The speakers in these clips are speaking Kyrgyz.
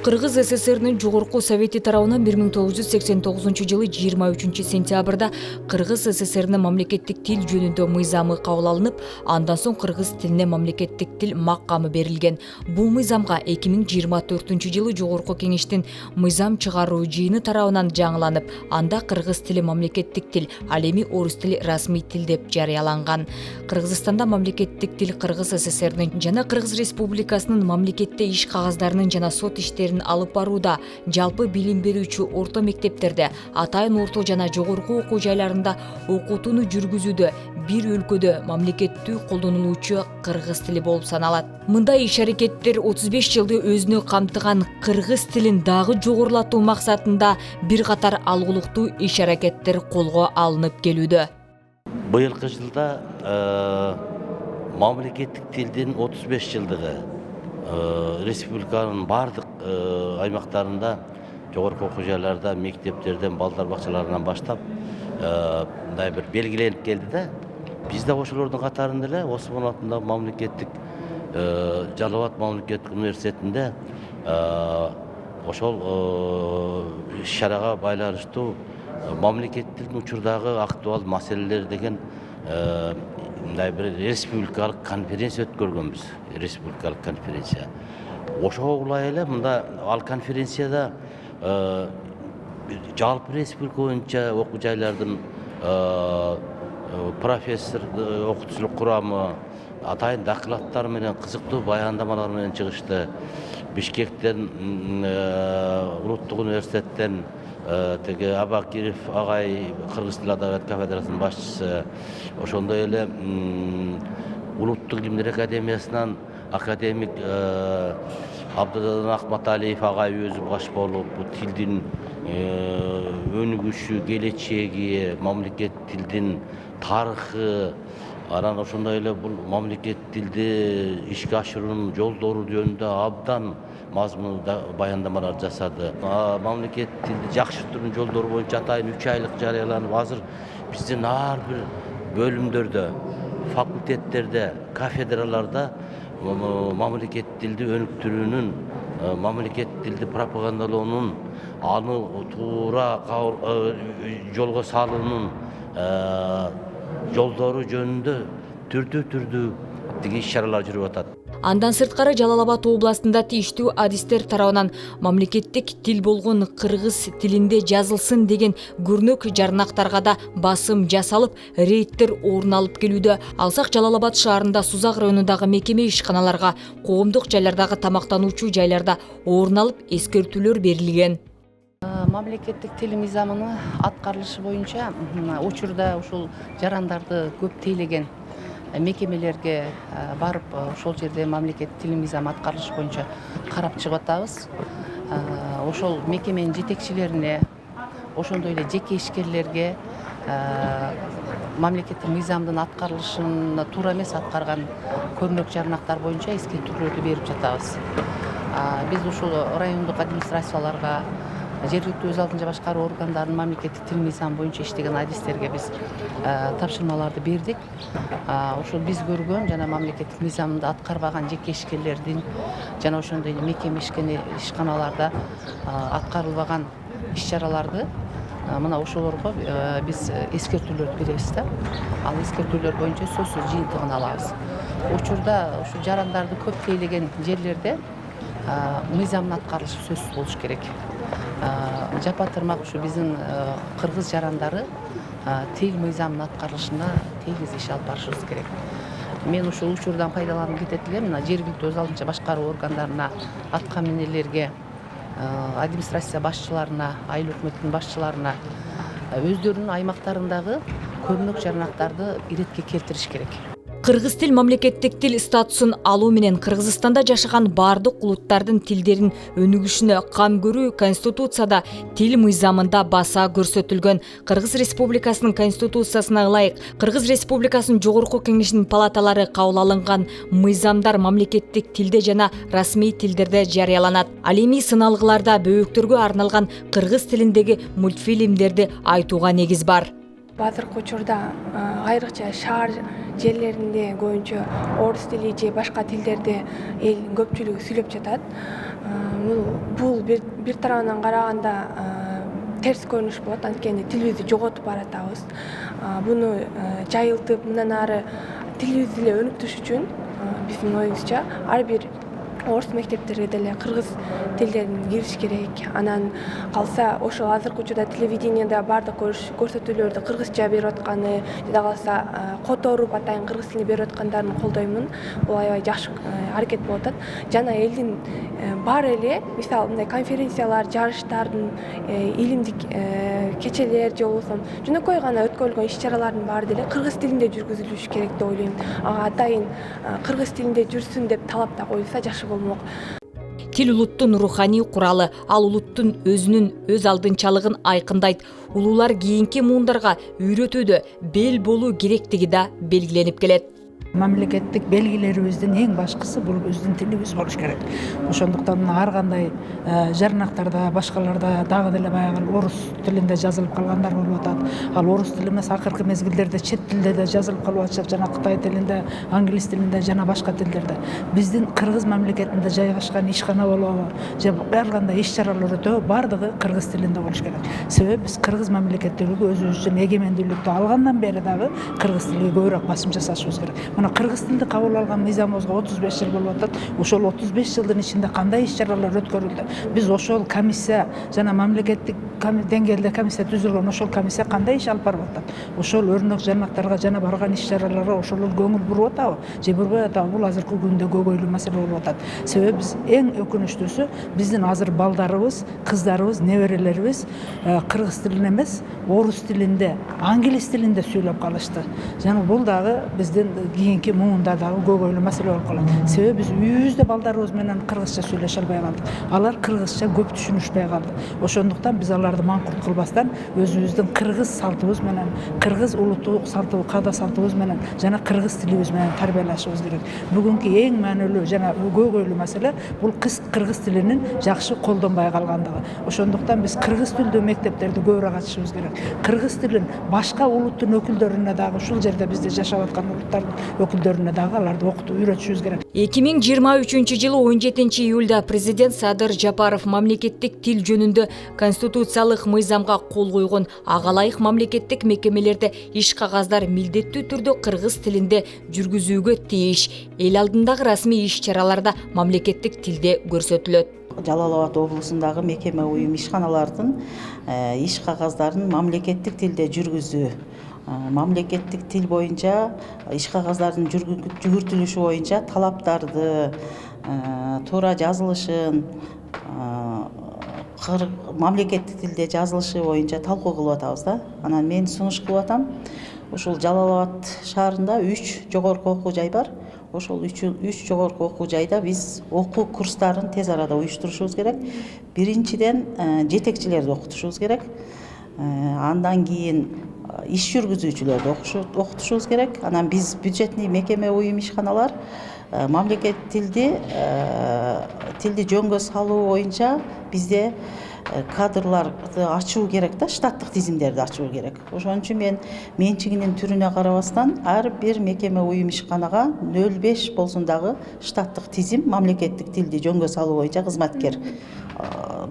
Кыргыз СССРнин Жогорку Совети тарабынан 1989 жылы 23 сентябрда Кыргыз СССРнин мамлекеттик тил жөнүндө мыйзамы кабыл алынып, андан соң кыргыз тилине мамлекеттик тил макамы берилген. Бул мыйзамга 2024 жылы Жогорку Кеңештин мыйзам чыгаруу жыйыны тарабынан жаңыланып, анда кыргыз тили мамлекеттик тил, ал эми орус тили расмий тил деп жарыяланган. Кыргызстанда мамлекеттик тил Кыргыз СССРнин жана Кыргыз Республикасынын мамлекетте иш кагаздарын жана сот иштерин алып барууда, жалпы билим берүүчү орто мектептерде, атайын орто жана жогорку окуу жайларында окутууну жүргүзүүдө бир өлкөдө мамлекеттүү колдонулуучу кыргыз тили болуп саналат. Мындай иш-аракеттер 35 жылды өзүнө камтыган кыргыз тилин дагы жогорулатуу максатында бир катар алгылыктуу иш-аракеттер колго алынып келүүдө. Быйылкы жылда мамлекеттик тилдин 35 жылдыгы республиканын бардык аймактарында, жогорку окуу жайларда, мектептерден, балдар бакчаларынан баштап мындай бир белгиленип келди да. Биз да ошолордун катарында эле Осмон атындагы мамлекеттик Жалал Абад мамлекеттик университетинде ошол иш-чарага байланыштуу мамлекеттик учурдагы актуал маселелер деген мындай бир республикалык конференция өткөргөнбүз. Республикалык конференция. Ошого улай эле мында ал конференцияда жалпы республика боюнча окуу жайлардын профессор, окутуучулук курамы, атайын докладдар менен кызыктуу баяндамалар менен чыгышты. Бишкектен, Улуттук университеттен теги Абакиров агай, Кыргыз тили адабият кафедрасынын башчысы, ошондой эле Улуттук илимдер академиясынан академик Абдыдан Акматалиев агай өзү баш болуп, бул тилдин өнүгүшү, келечеги, мамлекет тилдин тарыхы, анан ошондой эле бул мамлекет тилди ишке ашыруунун жолдору жөнүндө абдан мазмундуу баяндамалар жасады. Мамлекет тилди жакшыртуунун жолдору боюнча атайын 3 айлык жарыяланып, азыр биздин ар бир бөлүмдөрдө, факультеттерде, кафедраларда мамлекет тилди өнүктүрүүнүн, мамлекет тилди пропагандалоонун, аны туура жолго салуунун жолдору жөнүндө түрдүү иш-чаралар жүрүп атат. Андан сырткары Жалал Абад областында тийиштүү адистер тарабынан мамлекеттик тил болгон кыргыз тилинде жазылсын деген көрнөк жарнактарга да басым жасалып, рейдтер орун алып келүүдө. Алсак Жалал Абад шаарында Сузак районундагы мекеме ишканаларга, коомдук жайлардагы тамактануучу жайларда орун алып эскертүүлөр берилген. Мамлекеттик тил мыйзамынын аткарылышы боюнча учурда ушул жарандарды көп тейлеген мекемелерге барып, ошол жерде мамлекеттик тил мыйзамы аткарылышы боюнча карап чыгып атабыз. Ошол мекеменин жетекчилерине, ошондой эле жеке ишкерлерге мамлекеттик мыйзамдын аткарылышын туура эмес аткарган көрнөк жарнактар боюнча эскертүүлөрдү берип жатабыз. Биз ушул райондук администрацияларга, жергиликтүү өз алдынча башкаруу органдарынын мамлекеттик тил мыйзамы боюнча иштеген адистерге биз тапшырмаларды бердик. Ошол биз көргөн жана мамлекеттик мыйзамды аткарбаган жеке ишкерлердин жана ошондой эле мекеме ишканаларда аткарылбаган иш-чараларды мына ошолорго биз эскертүүлөрдү беребиз да. Ал эскертүүлөр боюнча сөзсүз жыйынтыгын алабыз. Учурда ушу жарандарды көп тейлеген жерлерде мыйзамдын аткарылышы сөзсүз болуш керек. Жапа-тырмак ушу биздин кыргыз жарандары тил мыйзамынын аткарылышына тийгиз иш алып барышыбыз керек. Мен ушул учурдан пайдаланып кетет элем, мына жергиликтүү өз алдынча башкаруу органдарына, атка минелерге, администрация башчыларына, айыл өкмөттүн башчыларына өздөрүнүн аймактарындагы көрнөк жарнактарды иретке келтириш керек. Кыргыз тил мамлекеттик тил статусун алуу менен Кыргызстанда жашаган бардык улуттардын тилдерин өнүгүшүнө кам көрүү Конституцияда тил мыйзамында баса көрсөтүлгөн. Кыргыз Республикасынын Конституциясына ылайык Кыргыз Республикасынын Жогорку Кеңешинин палаталары кабыл алынган мыйзамдар мамлекеттик тилде жана расмий тилдерде жарыяланат. Ал эми сыналгыларда бөбөктөргө арналган кыргыз тилиндеги мультфильмдерди айтууга негиз бар. Азыркы учурда айрыкча шаар жерлеринде көбүнчө орус тили же башка тилдерде эл көпчүлүгү сүйлөп жатат. бул бир тарабынан караганда терс көрүнүш болот, анткени тилибизди жоготуп баратабыз. Буну жайылтып, мындан ары тилибизди эле өнүктүрүш үчүн биздин оюбузча ар бир орус мектептерге деле кыргыз тилдерин кириш керек. Анан калса ошол азыркы учурда телевидениеде баардык көрсөтүүлөрдү кыргызча берип атканы, жада калса которуп атайын кыргыз тилин берип аткандарын колдоймун. Бул аябай жакшы аракет болуп атат. Жана элдин баары эле мисалы мындай конференциялар, жарыштардын, илимдик кечелер же болбосо жөнөкөй гана өткөрүлгөн иш-чаралардын баары деле кыргыз тилинде жүргүзүлүш керек деп ойлойм. Ага атайын кыргыз тилинде жүрсүн деп талап да коюлса жакшы болмок. Тил улуттун руханий куралы, ал улуттун өзүнүн өз алдынчалыгын айкындайт. Улуулар кийинки муундарга үйрөтүүдө бел болуу керектиги да белгиленип келет. Мамлекеттик белгилерибиздин эң башкысы бул биздин тилибиз болуш керек. Ошондуктан ар кандай жарнактарда, башкаларда дагы деле баягы орус тилинде жазылып калгандар болуп атат. Ал орус тили эмес, акыркы мезгилдерде чет тилде да жазылып калып атышат, жана кытай тилинде, англис тилинде, жана башка тилдерде. Биздин кыргыз мамлекетинде жайгашкан ишкана болобу, же ар кандай иш-чаралар өтөбү бардыгы кыргыз тилинде болуш керек. Себеби биз кыргыз мамлекеттүүлүгү өзүбүз үчүн эгемендүүлүктү алгандан бери дагы кыргыз тилиге көбүрөөк басым жасашыбыз керек. Мына кыргыз тилди кабыл алган мыйзамыбызга 35 жыл болуп атат. Ошол 35 жылдын ичинде кандай иш-чаралар өткөрүлдү? Биз ошол комиссия жана мамлекеттик деңгээлде комиссия түзүлгөн ошол комиссия кандай иш алып барып атат? Ошол өрнөк жарнактарга жана барган иш-чараларга ошол көңүл буруп атабы? Же бурбай атабы? Бул азыркы күндө көйгөйлүү маселе болуп атат. Себеби биз эң өкүнүчтүүсү биздин азыр балдарыбыз, кыздарыбыз, неберелерибиз кыргыз тилин эмес, орус тилинде, англис тилинде сүйлөп калышты. Жана бул дагы биздин кийинки муунда дагы көйгөйлүү маселе болуп калат. Себеби биз үйүбүздө балдарыбыз менен кыргызча сүйлөшө албай калдык. Алар кыргызча көп түшүнүшпөй калды. Ошондуктан биз аларды маңкурт кылбастан өзүбүздүн кыргыз салтыбыз менен, кыргыз улуттук салтыбыз, каада салтыбыз менен жана кыргыз тилибиз менен тарбиялашыбыз керек. Бүгүнкү эң маанилүү жана көйгөйлүү маселе бул кыргыз тилинин жакшы колдонбой калгандыгы. Ошондуктан биз кыргыз тилдүү мектептерди көбүрөөк ачышыбыз керек. Кыргыз тилин башка улуттун өкүлдөрүнө дагы ушул жерде бизде жашап аткан улуттардын өкүлдөрүнө дагы аларды окутуп үйрөтүшүбүз керек. 2023-жылы 17-июлда президент Садыр Жапаров мамлекеттик тил жөнүндө конституциялык мыйзамга кол койгон. Ага ылайык мамлекеттик мекемелерде иш кагаздар милдеттүү түрдө кыргыз тилинде жүргүзүүгө тийиш. Эл алдындагы расмий иш-чараларда мамлекеттик тилде көрсөтүлөт. Жалал Абад облусундагы мекеме уюм ишканалардын иш кагаздарын мамлекеттик тилде жүргүзүү, мамлекеттик тил боюнча иш кагаздардын жүгүртүлүшү боюнча талаптарды, туура жазылышын, мамлекеттик тилде жазылышы боюнча талкуу кылып атабыз да. Анан мен сунуш кылып атам. Ушул Жалал Абад шаарында 3 жогорку окуу жай бар. Ошол 3 жогорку окуу жайда биз окуу курстарын тез арада уюштурушубуз керек. Биринчиден жетекчилерди окутушубуз керек. Андан кийин иш жүргүзүүчүлөрдү окутушубуз керек. Анан биз бюджетный мекеме уюм ишканалар мамлекет тилди жөнгө салуу боюнча бизде кадрларды ачуу керек да, штаттык тизимдерди ачуу керек. Ошон үчүн мен менчигинин түрүнө карабастан ар бир мекеме уюм ишканага 0,5 болсун дагы штаттык тизим мамлекеттик тилди жөнгө салуу боюнча кызматкер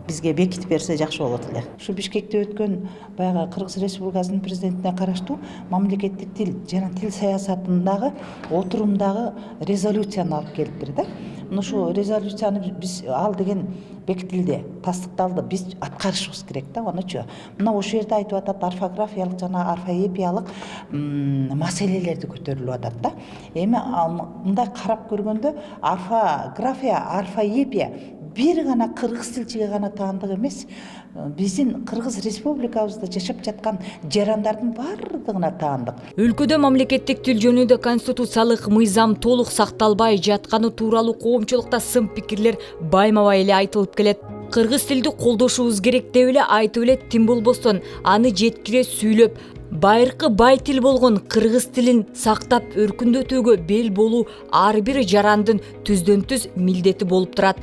бизге бекитип берсе жакшы болот эле. Ушу Бишкекте өткөн баягы Кыргыз Республикасынын президентине караштуу мамлекеттик тил жана тил саясатындагы отурумдагы резолюцияны алып келиптир да. Ошо резолюцияны биз ал деген бекитилди, тастыкталды. Биз аткарышыбыз керек да анычы. Мына ошол жерде айтып атат, орфографиялык жана орфоэпиялык маселелерди көтөрүлүп атат да. Эми мындай карап көргөндө орфография, орфоэпия бир гана кыргыз тилчиге гана таандык эмес, биздин Кыргыз Республикабызда жашап жаткан жарандардын бардыгына таандык. Өлкөдө мамлекеттик тил жөнүндө конституциялык мыйзам толук сакталбай жатканы тууралуу коомчулукта сын пикирлер байма-бай эле айтылып келет. Кыргыз тилди колдошубуз керек деп эле айтып эле тим болбостон аны жеткире сүйлөп, байыркы бай тил болгон кыргыз тилин сактап өркүндөтүүгө бел болуу ар бир жарандын түздөн түз милдети болуп турат.